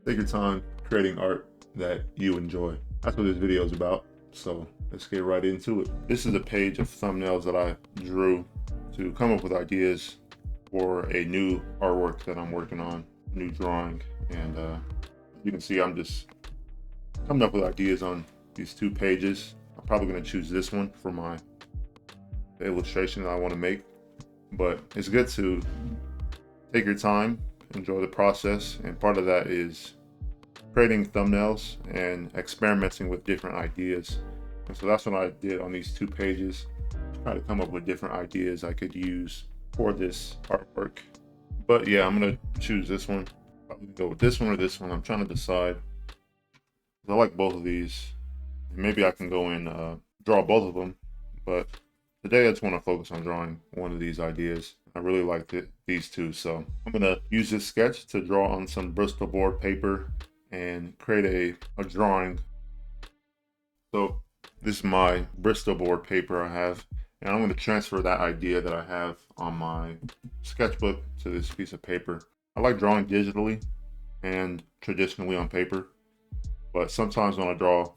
Take your time creating art that you enjoy. That's what this video is about. So let's get right into it. This is a page of thumbnails that I drew to come up with ideas for a new artwork that I'm working on, new drawing. And you can see I'm just coming up with ideas on these 2 pages. I'm probably going to choose this one for the illustration that I want to make. But it's good to take your time, enjoy the process, and part of that is creating thumbnails and experimenting with different ideas. And so that's what I did on these 2 pages. Try to come up with different ideas I could use for this artwork. But yeah, I'm gonna choose this one. Probably go with this one or this one. I'm trying to decide. I like both of these. Maybe I can go and draw both of them, but today I just want to focus on drawing one of these ideas. I really liked these 2, so I'm gonna use this sketch to draw on some Bristol board paper and create a drawing. So this is my Bristol board paper I have, and I'm going to transfer that idea that I have on my sketchbook to this piece of paper. I like drawing digitally and traditionally on paper, but sometimes when I draw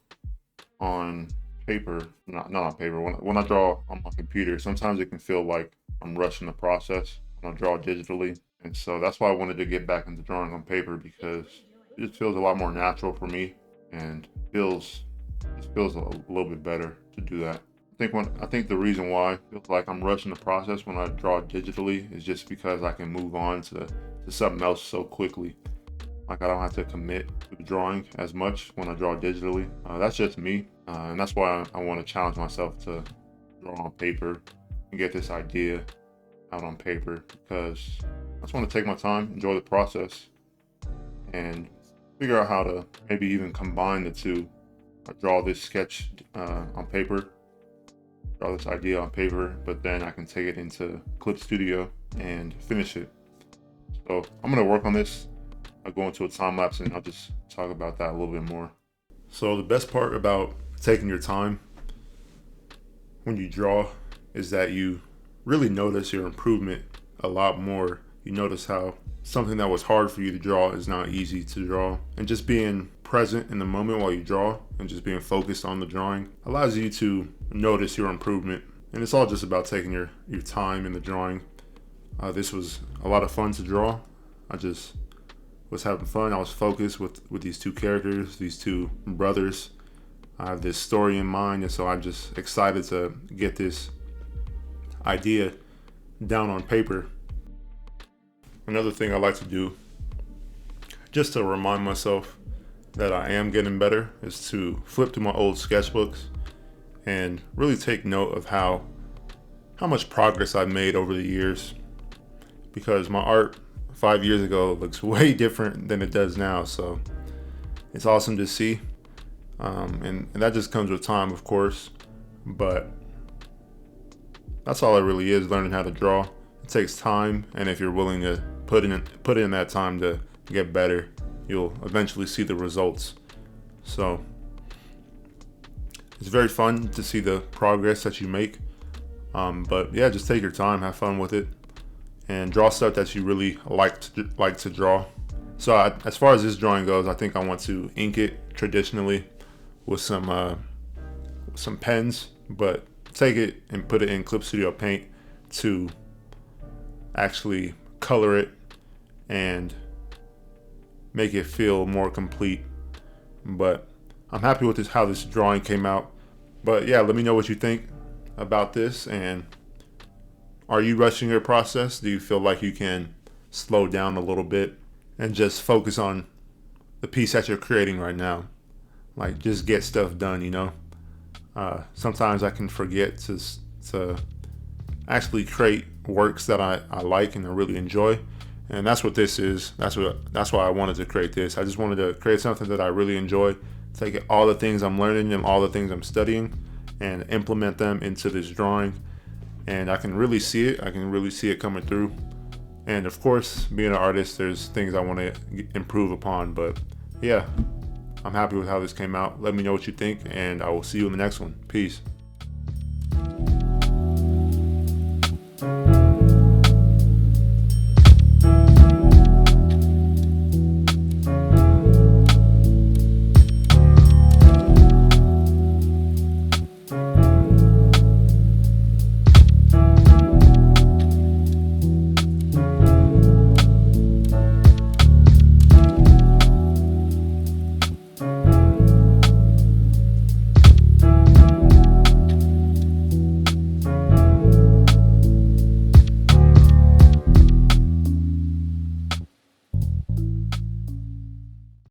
on paper, not on paper, when I draw on my computer, sometimes it can feel like I'm rushing the process when I draw digitally. And so that's why I wanted to get back into drawing on paper, because it just feels a lot more natural for me and it feels a little bit better to do that. I think the reason why it feels like I'm rushing the process when I draw digitally is just because I can move on to something else so quickly. Like I don't have to commit to drawing as much when I draw digitally. That's just me, and that's why I want to challenge myself to draw on paper and get this idea out on paper, because I just want to take my time, enjoy the process, and figure out how to maybe even combine the 2. I draw this sketch on paper, draw this idea on paper, but then I can take it into Clip Studio and finish it. So I'm going to work on this. I'll go into a time lapse and I'll just talk about that a little bit more. So the best part about taking your time when you draw is that you really notice your improvement a lot more. You notice how something that was hard for you to draw is now easy to draw. And just being present in the moment while you draw and just being focused on the drawing allows you to notice your improvement. And it's all just about taking your time in the drawing. This was a lot of fun to draw. I just was having fun. I was focused with these 2 characters, these 2 brothers. I have this story in mind, and so I'm just excited to get this idea down on paper. Another thing I like to do, just to remind myself that I am getting better, is to flip through my old sketchbooks and really take note of how much progress I've made over the years. Because my art 5 years ago looks way different than it does now, so it's awesome to see. And that just comes with time, of course, but that's all it really is, learning how to draw. It takes time, and if you're willing to put in that time to get better, you'll eventually see the results. So it's very fun to see the progress that you make. But yeah, just take your time, have fun with it, and draw stuff that you really like to draw. So as far as this drawing goes, I think I want to ink it traditionally with some pens, but take it and put it in Clip Studio Paint to actually color it and make it feel more complete. But I'm happy with how this drawing came out. But yeah, let me know what you think about this, and are you rushing your process? Do you feel like you can slow down a little bit and just focus on the piece that you're creating right now? Like, just get stuff done, you know? Sometimes I can forget to actually create works that I like and I really enjoy. And that's what this is. That's why I wanted to create this. I just wanted to create something that I really enjoy, take all the things I'm learning and all the things I'm studying and implement them into this drawing. And I can really see it. I can really see it coming through. And of course, being an artist, there's things I want to improve upon. But yeah, I'm happy with how this came out. Let me know what you think, and I will see you in the next one. Peace.